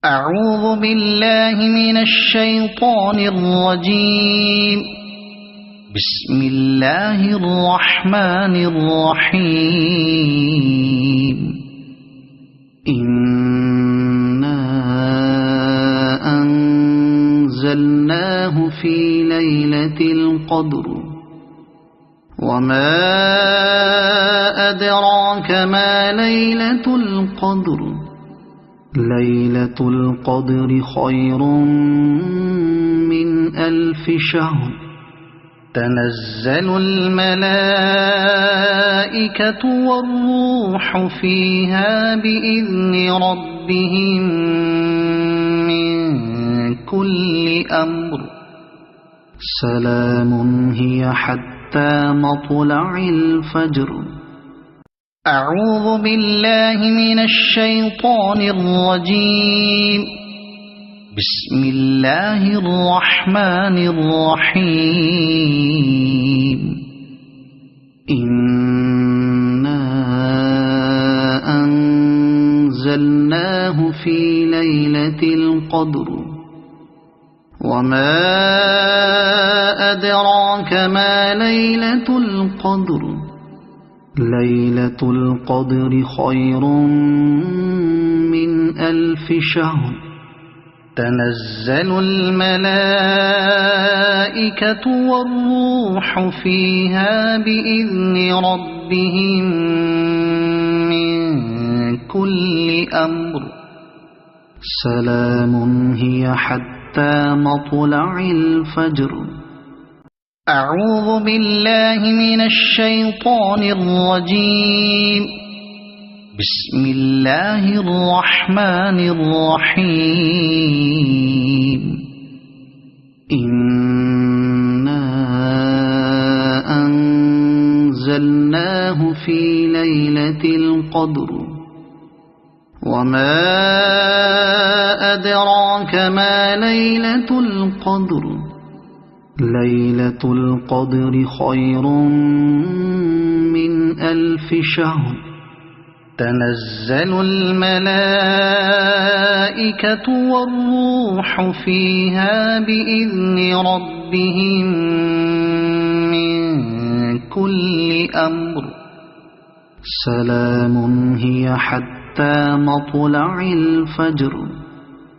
أعوذ بالله من الشيطان الرجيم. بسم الله الرحمن الرحيم. إنا أنزلناه في ليلة القدر وما أدراك ما ليلة القدر ليلة القدر خير من 1000 شهر تنزل الملائكة والروح فيها بإذن ربهم من كل أمر سلام هي حتى مطلع الفجر. أعوذ بالله من الشيطان الرجيم. بسم الله الرحمن الرحيم. إنا أنزلناه في ليلة القدر وما أدراك ما ليلة القدر ليلة القدر خير من 1000 شهر تنزل الملائكة والروح فيها بإذن ربهم من كل أمر سلام هي حتى مطلع الفجر. أعوذ بالله من الشيطان الرجيم. بسم الله الرحمن الرحيم. إنا أنزلناه في ليلة القدر وما أدراك ما ليلة القدر ليلة القدر خير من 1000 شهر تنزل الملائكة والروح فيها بإذن ربهم من كل أمر سلام هي حتى مطلع الفجر.